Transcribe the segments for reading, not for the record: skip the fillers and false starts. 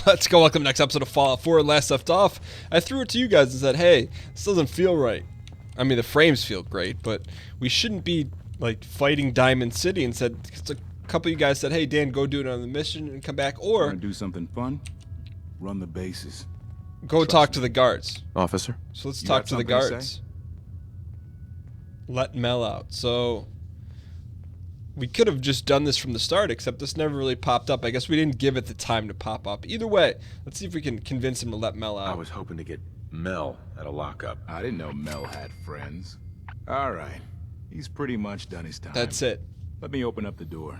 Let's go. Welcome to the next episode of Fallout 4. Last left off, I threw it to you guys and said, hey, this doesn't feel right. I mean, the frames feel great, but we shouldn't be, like, fighting Diamond City. And said, a couple of you guys said, hey, Dan, go do it on the mission and come back. Or want to do something fun? Run the bases. go talk to the guards. Officer? So let's You talk got to the something to guards. say? Let Mel out. So we could have just done this from the start, except this never really popped up. I guess we didn't give it the time to pop up. Either way, let's see if we can convince him to let Mel out. I was hoping to get Mel at a lockup. I didn't know Mel had friends. All right. He's pretty much done his time. That's it. Let me open up the door.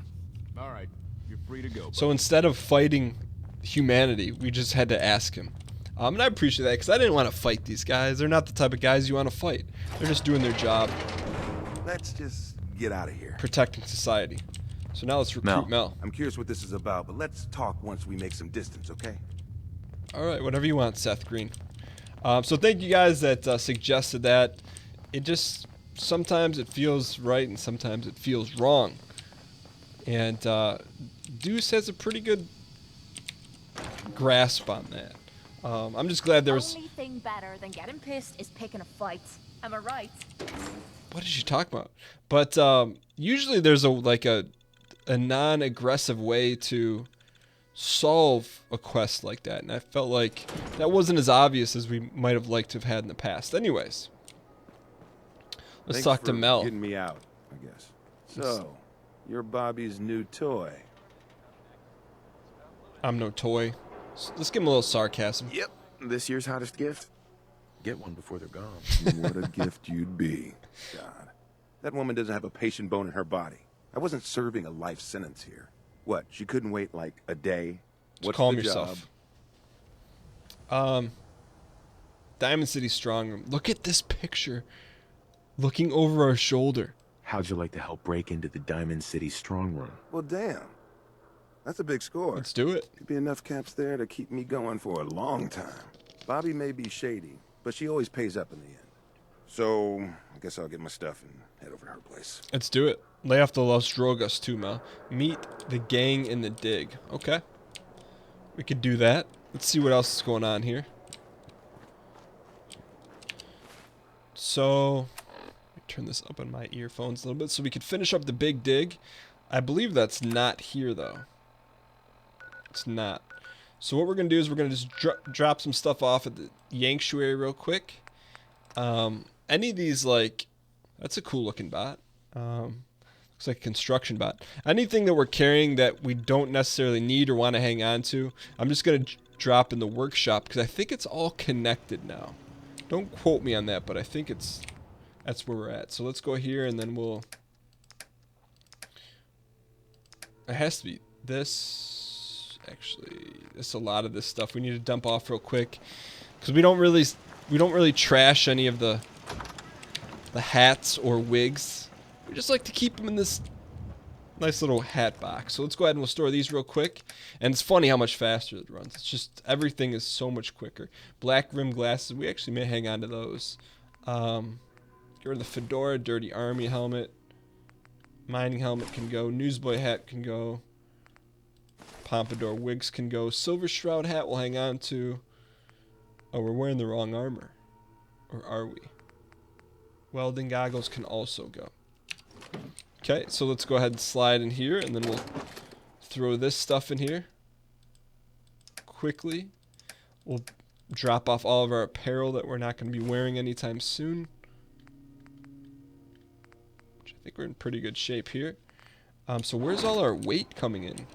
All right. You're free to go. So instead of fighting humanity, we just had to ask him. And I appreciate that, because I didn't want to fight these guys. They're not the type of guys you want to fight. They're just doing their job, Let's just get out of here. protecting society. So now let's recruit Mel. I'm curious what this is about, but let's talk once we make some distance, okay? All right, whatever you want, Seth Green. So thank you guys that suggested that. It just, sometimes it feels right and sometimes it feels wrong. And Deuce has a pretty good grasp on that. I'm just glad there was... The only thing better than getting pissed is picking a fight. Am I right? What did you talk about? But usually there's a non-aggressive way to solve a quest like that, and I felt like that wasn't as obvious as we might have liked to have had in the past. Anyways, let's Thanks talk to for Mel. Getting me out, I guess. So, you're Bobby's new toy. I'm no toy. Let's give him a little sarcasm. Yep. This year's hottest gift. Get one before they're gone. What a gift you'd be. God, that woman doesn't have a patient bone in her body. I wasn't serving a life sentence here. What? She couldn't wait like a day? Just calm yourself. Diamond City Strong Room. Look at this picture. Looking over our shoulder. How'd you like to help break into the Diamond City strong room? Well, damn. That's a big score. Let's do it. Could be enough caps there to keep me going for a long time. Bobby may be shady, but she always pays up in the end. So, I guess I'll get my stuff and head over to her place. Let's do it. Lay off the Los Drogas too, Mel. Meet the gang in the dig. Okay. We could do that. Let's see what else is going on here. So, let me turn this up on my earphones a little bit so we could finish up the big dig. I believe that's not here, though. It's not. So what we're going to do is we're going to just drop some stuff off at the Yanktuary real quick. Any of these, like, that's a cool looking bot. Looks like a construction bot. Anything that we're carrying that we don't necessarily need or want to hang on to, I'm just going to drop in the workshop because I think it's all connected now. Don't quote me on that, but I think that's where we're at. So let's go here and then we'll... It has to be this. Actually, there's a lot of this stuff we need to dump off real quick because we don't really trash any of the hats or wigs. We just like to keep them in this nice little hat box. So let's go ahead and we'll store these real quick. And it's funny how much faster it runs. It's just everything is so much quicker. Black rim glasses, we actually may hang on to those. Get rid of the fedora, dirty army helmet. Mining helmet can go. Newsboy hat can go. Pompadour wigs can go. Silver shroud hat we'll hang on to. Oh, we're wearing the wrong armor. Or are we? Welding goggles can also go. Okay, so let's go ahead and slide in here, and then we'll throw this stuff in here. Quickly. We'll drop off all of our apparel that we're not going to be wearing anytime soon. Which I think we're in pretty good shape here. So where's all our weight coming in?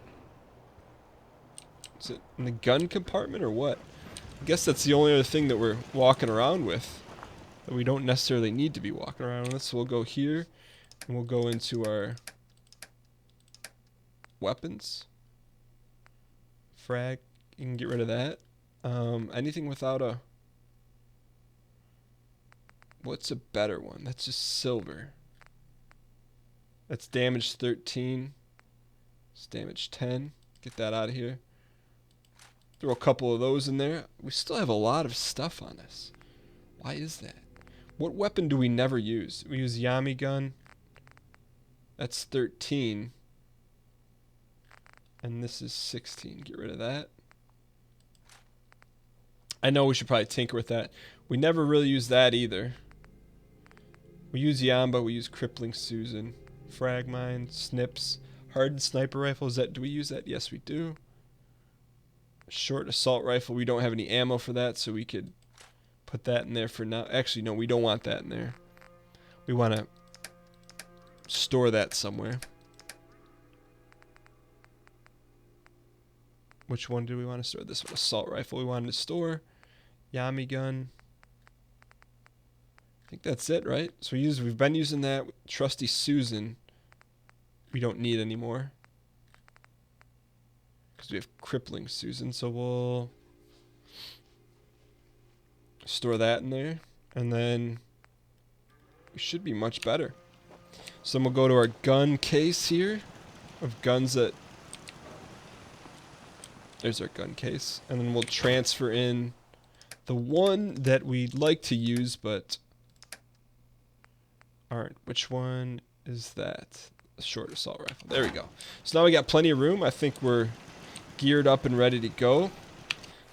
Is it in the gun compartment or what? I guess that's the only other thing that we're walking around with that we don't necessarily need to be walking around with. So we'll go here and we'll go into our weapons. Frag, you can get rid of that. Anything without a... What's a better one? That's just silver. That's damage 13. It's damage 10. Get that out of here. Throw a couple of those in there. We still have a lot of stuff on us. Why is that? What weapon do we never use? We use Yami gun. That's 13. And this is 16. Get rid of that. I know we should probably tinker with that. We never really use that either. We use Yamba, we use Crippling Susan, Frag Mine, Snips, Hardened Sniper Rifle. Do we use that? Yes, we do. Short Assault Rifle, we don't have any ammo for that, so we could put that in there for now. Actually, no, we don't want that in there. We want to store that somewhere. Which one do we want to store? This one, Assault Rifle, we wanted to store. Yami Gun. I think that's it, right? So we've been using that. Trusty Susan, we don't need anymore because we have Crippling Susan. So we'll store that in there, and then we should be much better. So then we'll go to our gun case here of guns that. There's our gun case, and then we'll transfer in the one that we'd like to use, but aren't. Which one is that? A short assault rifle. There we go. So now we got plenty of room. I think we're geared up and ready to go.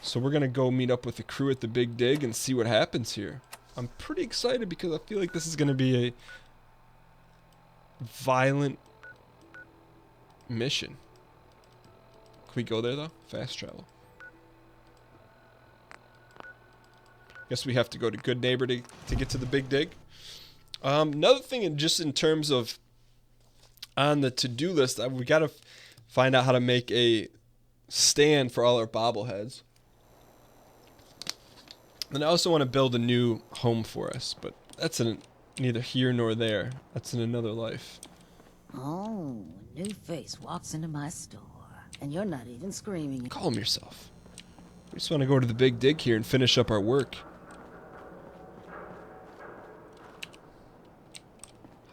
So we're going to go meet up with the crew at the Big Dig and see what happens here. I'm pretty excited because I feel like this is going to be a violent mission. Can we go there, though? Fast travel. Guess we have to go to Good Neighbor to get to the Big Dig. Another thing, just in terms of on the to-do list, we got to find out how to make a stand for all our bobbleheads. And I also want to build a new home for us, but that's neither here nor there. That's in another life. Oh, a new face walks into my store, and you're not even screaming. Calm yourself. We just want to go to the Big Dig here and finish up our work.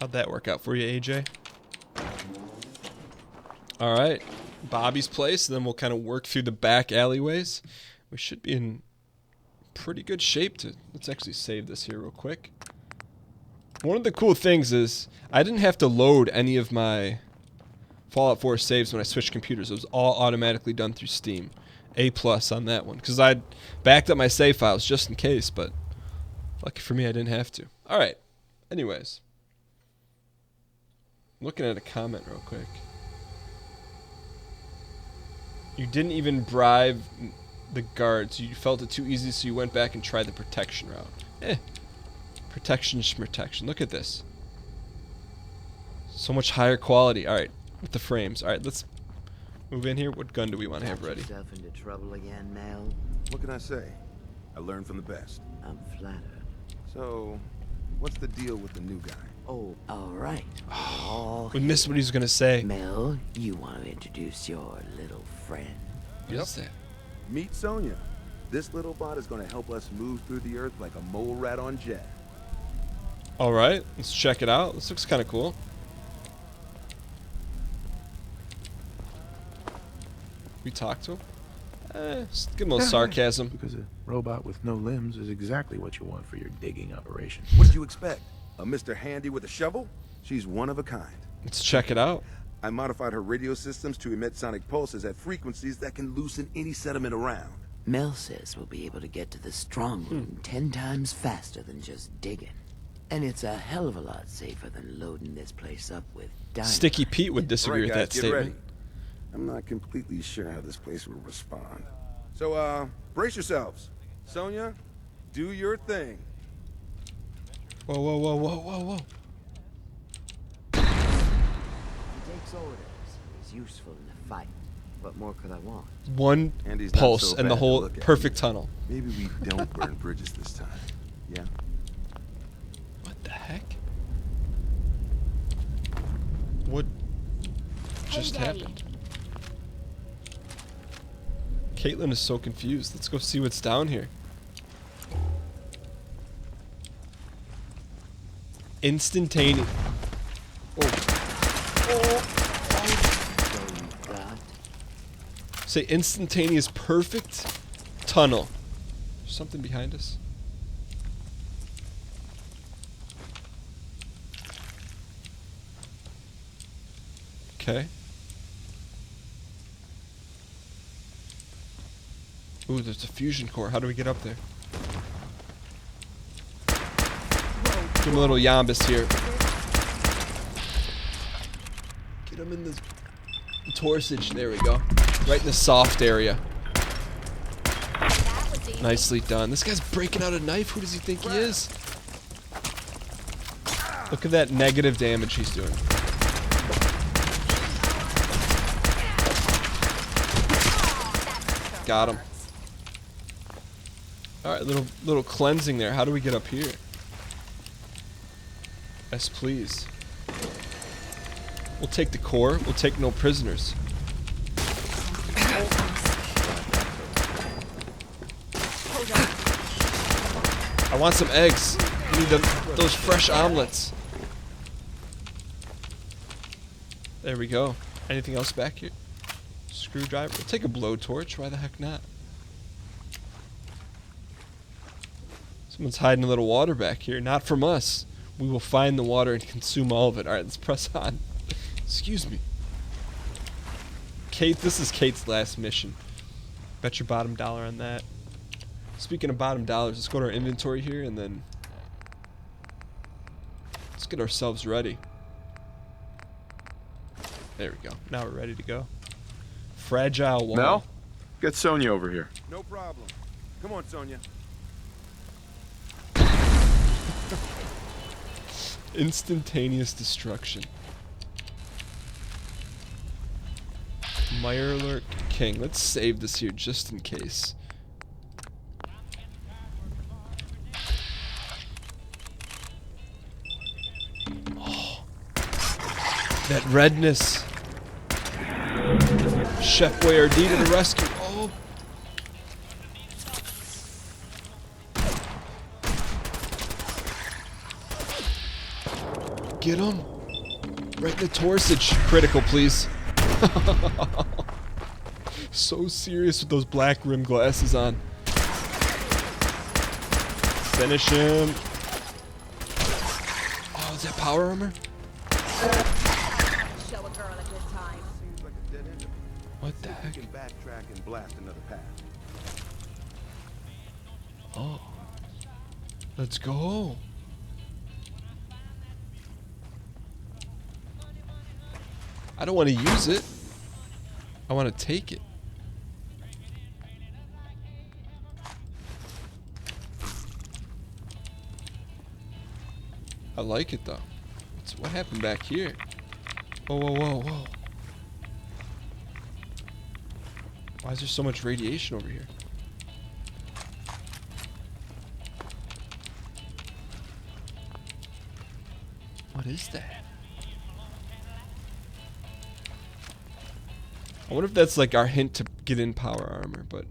How'd that work out for you, AJ? Alright. Bobby's place, and then we'll kind of work through the back alleyways. We should be in pretty good shape to... Let's actually save this here real quick. One of the cool things is I didn't have to load any of my Fallout 4 saves when I switched computers. It was all automatically done through Steam. A+ on that one. Because I'd backed up my save files just in case, but lucky for me I didn't have to. Alright. Anyways. Looking at a comment real quick. You didn't even bribe the guards. You felt it too easy, so you went back and tried the protection route. Protection schmertection. Look at this. So much higher quality. Alright, with the frames. Alright, let's move in here. What gun do we want to have ready? Yourself into trouble again, Mel? What can I say? I learned from the best. I'm flattered. So, what's the deal with the new guy? Oh, all right. Oh, We missed what he was going to say. Mel, you want to introduce your little friend? What is that? Meet Sonya. This little bot is going to help us move through the earth like a mole rat on jet. Alright, let's check it out. This looks kind of cool. We talk to him? Just give him a little sarcasm. Because a robot with no limbs is exactly what you want for your digging operation. What did you expect? A Mr. Handy with a shovel? She's one of a kind. Let's check it out. I modified her radio systems to emit sonic pulses at frequencies that can loosen any sediment around. Mel says we'll be able to get to the strong room 10 times faster than just digging. And it's a hell of a lot safer than loading this place up with dynamite. Sticky Pete would disagree All right, with guys, that get statement. ready. I'm not completely sure how this place will respond. So, brace yourselves. Sonya, do your thing. Whoa, whoa, whoa, whoa, whoa, whoa. He takes orders. He's useful in a fight. What more could I want? One Andy's not pulse so and the bad to whole look at. perfect tunnel. Maybe we don't burn bridges this time. Yeah? What the heck? What just Heyday. happened? Caitlin is so confused. Let's go see what's down here. Instantaneous. Say instantaneous perfect tunnel. There's something behind us. Okay. Ooh, there's a fusion core. How do we get up there? Give him a little Yambus here. Get him in the torsage. There we go. Right in the soft area. Nicely done. This guy's breaking out a knife. Who does he think he is? Look at that negative damage he's doing. Got him. Alright, little cleansing there. How do we get up here? Yes, please. We'll take the core. We'll take no prisoners. I want some eggs. I need those fresh omelets. There we go. Anything else back here? Screwdriver. We'll take a blowtorch. Why the heck not? Someone's hiding a little water back here. Not from us. We will find the water and consume all of it. Alright, let's press on. Excuse me. Kate, this is Kate's last mission. Bet your bottom dollar on that. Speaking of bottom dollars, let's go to our inventory here and then let's get ourselves ready. There we go. Now we're ready to go. Fragile wall. Mel, get Sonya over here. No problem. Come on, Sonya. Instantaneous destruction. Mirelurk King. Let's save this here just in case. Oh, that redness. Chef Boyardee to the rescue. Oh. Get him. Right in the torsage. Critical, please. So serious with those black rim glasses on. Finish him. Oh, is that power armor? Show a girl a good time. Seems like a dead end. What the We heck? can backtrack and blast another path. Oh. Let's go. I don't want to use it. I want to take it. I like it though. What happened back here? Whoa, whoa, whoa, whoa. Why is there so much radiation over here? What is that? I wonder if that's like our hint to get in power armor, but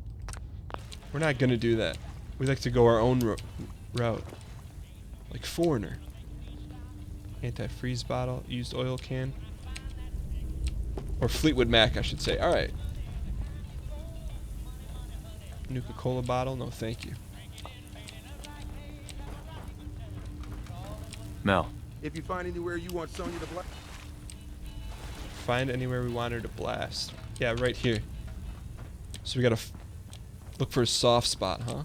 we're not gonna do that. We like to go our own route. Like Foreigner. Anti-freeze bottle, used oil can. Or Fleetwood Mac, I should say. Alright. Nuka-Cola bottle, no thank you. Mel, If you find anywhere you want Sonya to blast. Find anywhere we want her to blast. Yeah, right here. So we gotta look for a soft spot, huh?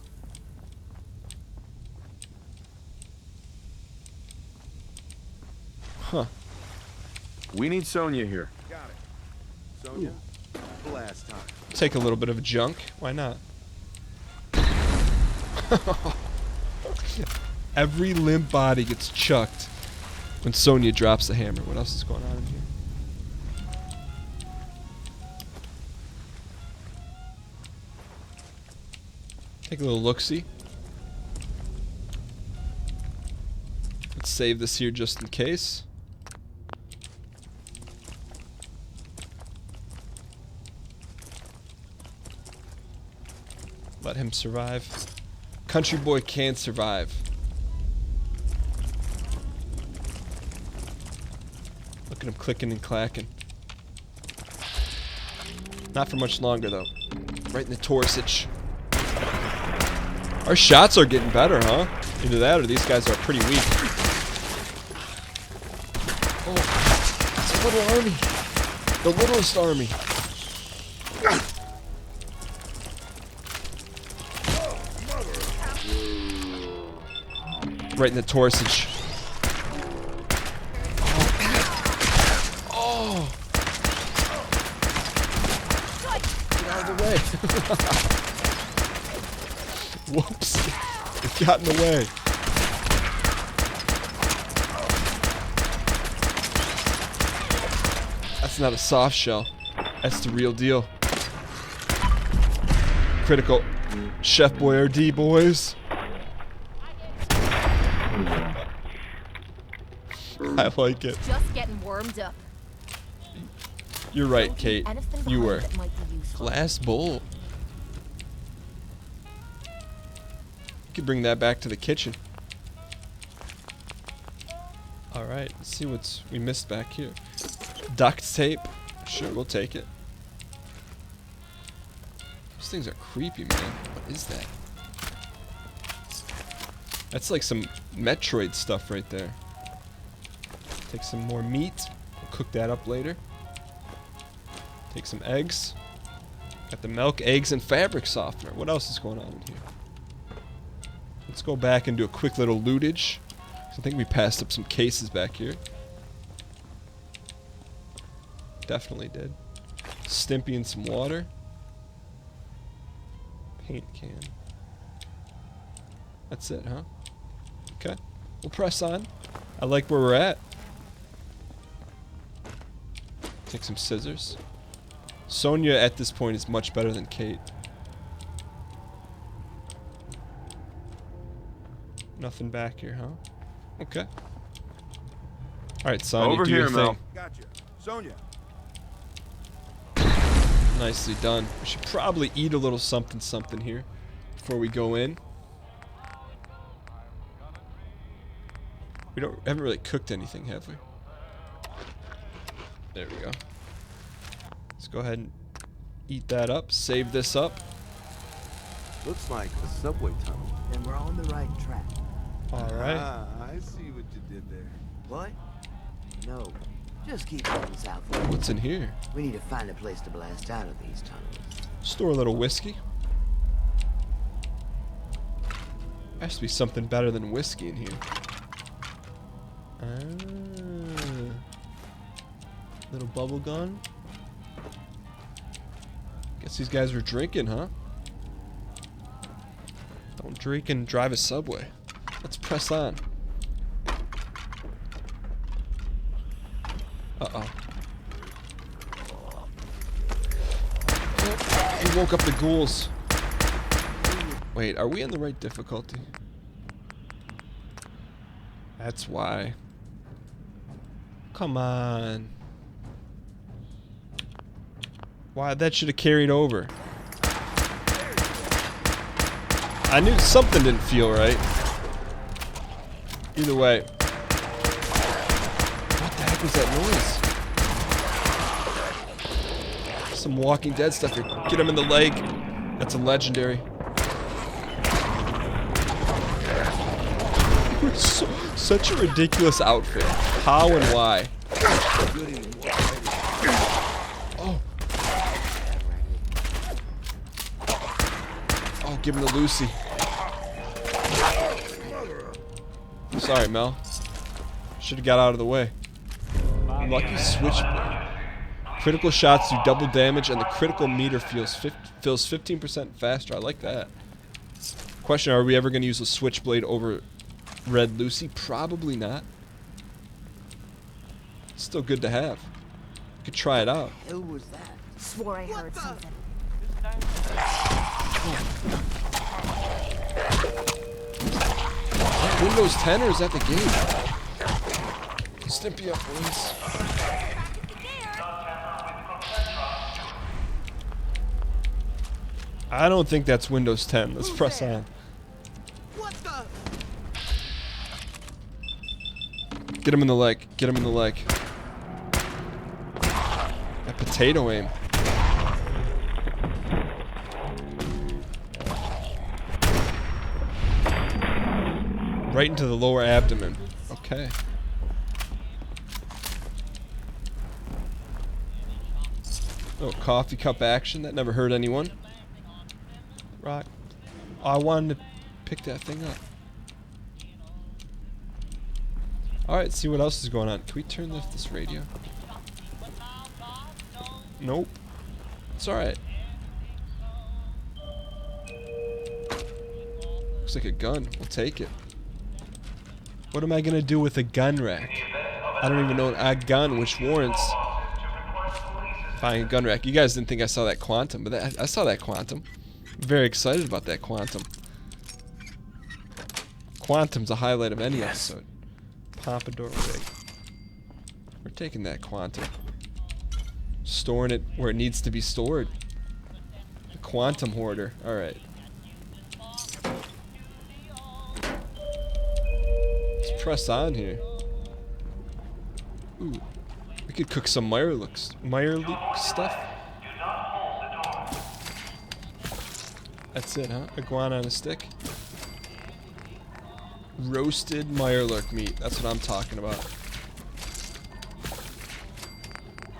Huh. we need Sonya here. Got it. Sonya, blast time. Take a little bit of a junk. Why not? Every limp body gets chucked when Sonya drops the hammer. What else is going on in here? Take a little look-see. Let's save this here just in case. Let him survive. Country boy can't survive. Look at him clicking and clacking. Not for much longer though. Right in the torsage. Our shots are getting better, huh? Either that or these guys are pretty weak. Oh, it's a little army. The littlest army. Right in the torsage. Oh! Get out of the way. Whoops. It got in the way. That's not a soft shell. That's the real deal. Critical. Chef Boyardee, boys. I like it. Just getting warmed up. You're right, Kate. Anything You behind were. that might be useful. Glass bowl. You could bring that back to the kitchen. Alright, let's see what's we missed back here. Duct tape. Sure, we'll take it. Those things are creepy, man. What is that? That's like some Metroid stuff right there. Take some more meat. We'll cook that up later. Take some eggs. Got the milk, eggs, and fabric softener. What else is going on in here? Let's go back and do a quick little lootage. I think we passed up some cases back here. Definitely did. Stimpy and some water. Paint can. That's it, huh? Okay. We'll press on. I like where we're at. Take some scissors. Sonya at this point is much better than Kate. Nothing back here, huh? Okay. Alright, Sonya, Over do here, your Mel. thing. Gotcha. Sonya. Nicely done. We should probably eat a little something something here before we go in. We haven't really cooked anything, have we? There we go. Let's go ahead and eat that up. Save this up. Looks like a subway tunnel. Then we're on the right track. Alright. Ah, I see what you did there. What? No. Just keep going south. What's in here? We need to find a place to blast out of these tunnels. Store a little whiskey. Has to be something better than whiskey in here. Little bubble gun. Guess these guys were drinking, huh? Don't drink and drive a subway. Let's press on. Uh-oh. He woke up the ghouls. Wait, are we in the right difficulty? That's why. Come on. Why, that should have carried over. I knew something didn't feel right. Either way. What the heck was that noise? Some Walking Dead stuff here. Get him in the leg. That's a legendary. Such a ridiculous outfit. How and why? Oh. Oh, give him the Lucy. Sorry, Mel. Should have got out of the way. Lucky switchblade. Critical shots do double damage, and the critical meter fills 15% faster. I like that. Question: are we ever going to use a switchblade over Red Lucy? Probably not. Still good to have. Could try it out. Who was that? Swore I heard something. Windows 10 or is that the game? Stimpy up, please. I don't think that's Windows 10. Let's press on. What the? Get him in the leg. Get him in the leg. That potato aim. Right into the lower abdomen. Okay. Oh, coffee cup action. That never hurt anyone. Rock. Oh, I wanted to pick that thing up. Alright, see what else is going on. Can we turn off this radio? Nope. It's alright. Looks like a gun. We'll take it. What am I gonna do with a gun rack? I don't even know a gun which warrants buying a gun rack. You guys didn't think I saw that quantum, but I saw that quantum. I'm very excited about that quantum. Quantum's a highlight of any episode. Pompadour rig. We're taking that quantum. Storing it where it needs to be stored. The quantum hoarder. Alright. Let's press on here. Ooh. We could cook some Meyerleek stuff. That's it, huh? Iguana on a stick. Roasted Meyerleek meat. That's what I'm talking about.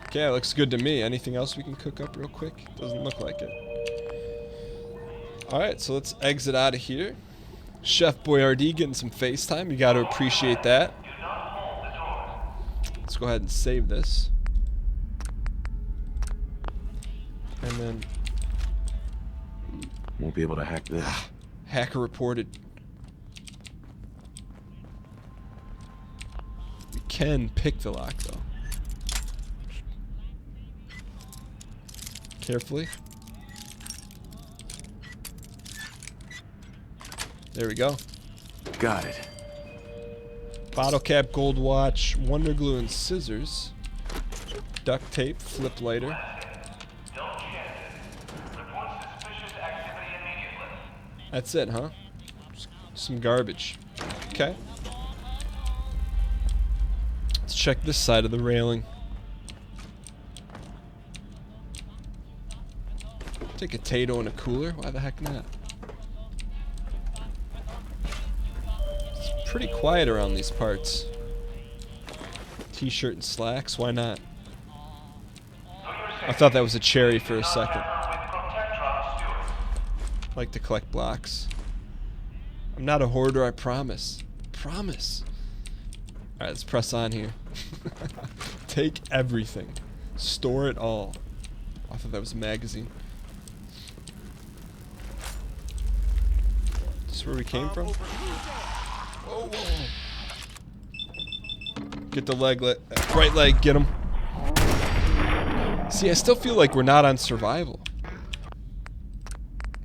Okay, it looks good to me. Anything else we can cook up real quick? Doesn't look like it. Alright, so let's exit out of here. Chef Boyardee getting some FaceTime. You gotta appreciate that. Let's go ahead and save this. And then... Won't be able to hack this. Hacker reported. You can pick the lock, though. Carefully. There we go. Got it. Bottle cap, gold watch, wonder glue and scissors. Duct tape, flip lighter. That's it, huh? Some garbage. Okay. Let's check this side of the railing. Take a Tato in a cooler? Why the heck not? It's pretty quiet around these parts. T-shirt and slacks, why not? I thought that was a cherry for a second. I like to collect blocks. I'm not a hoarder, I promise. Promise. Alright, let's press on here. Take everything. Store it all. I thought that was a magazine. Is this where we came from? Whoa, whoa. Get the leg, right leg, get him. See, I still feel like we're not on survival.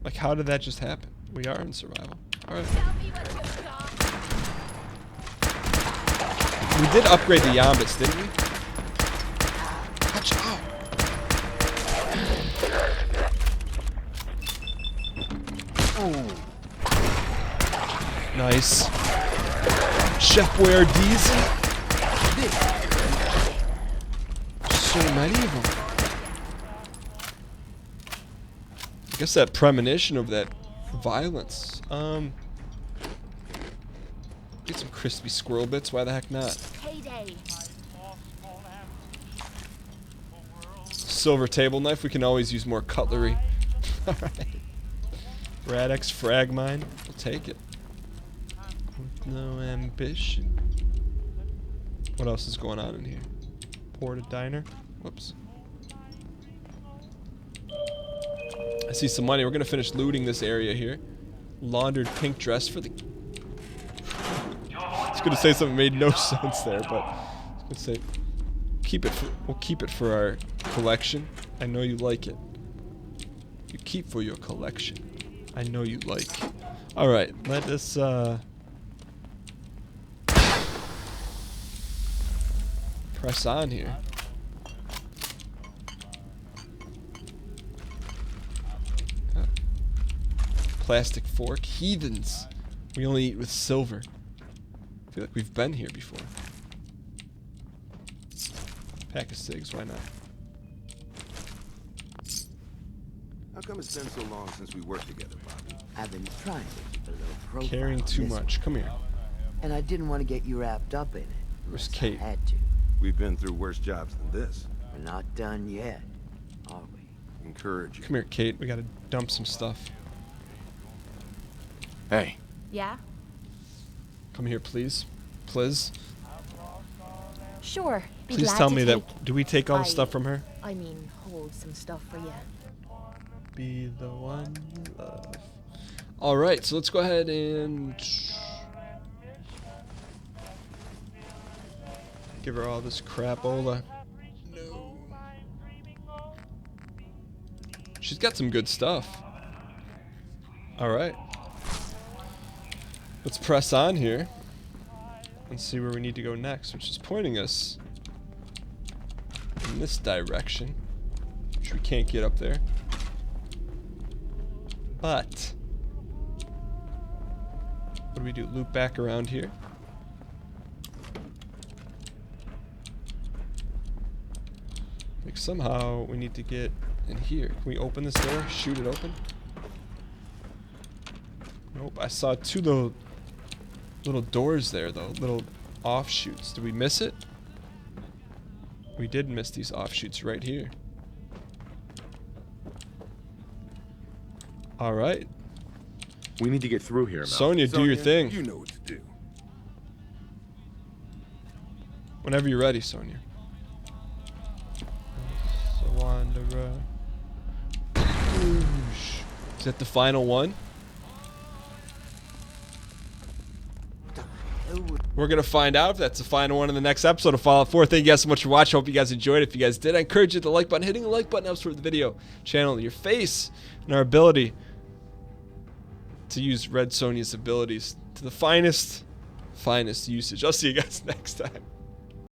Like, how did that just happen? We are in survival. Alright. We did upgrade the Yombits, didn't we? Watch out! Oh. Nice. Chef Boyardee's. So many of them. I guess that premonition of that violence. Get some crispy squirrel bits. Why the heck not? Payday. Silver table knife. We can always use more cutlery. All right. Radix frag mine. We'll take it. With no ambition. What else is going on in here? Porta diner. Whoops. I see some money. We're gonna finish looting this area here. Laundered pink dress for the... I was gonna say something made no sense there, but I was gonna say keep it. We'll keep it for our collection. I know you like it. You keep for your collection. I know you like. All right, let us. Press on here. Plastic fork. Heathens. We only eat with silver. I feel like we've been here before. Pack of cigs, why not? How come it's been so long since we worked together, Bobby? I've been trying to keep a little profile. Carrying on too this much. one, Come here. and I didn't want to get you wrapped up in it. Where's unless Kate? I had to. We've been through worse jobs than this. We're not done yet, are we? Encourage you. Come here, Kate. We gotta dump some stuff. Hey, Yeah? Come here, please. Please. Sure. Be Please glad tell to me take- that. Do we take all the stuff from her? I mean, hold some stuff for you. Be the one you love. All right, so let's go ahead and give her all this crapola. No. She's got some good stuff. All right. Let's press on here and see where we need to go next, which is pointing us in this direction, which we can't get up there. But what do we do? Loop back around here. Like somehow we need to get in here. Can we open this door? Shoot it open? Nope. I saw two little doors there though. Little offshoots. Did we miss it? We did miss these offshoots right here. All right. We need to get through here, Mel. Sonya, do your thing. You know what to do. Whenever you're ready, Sonya. So wanderer. Is that the final one? We're going to find out if that's the final one in the next episode of Fallout 4. Thank you guys so much for watching. Hope you guys enjoyed it. If you guys did, I encourage you to like button. Hitting the like button helps for the video channel, your face, and our ability to use Red Sonya's abilities to the finest usage. I'll see you guys next time.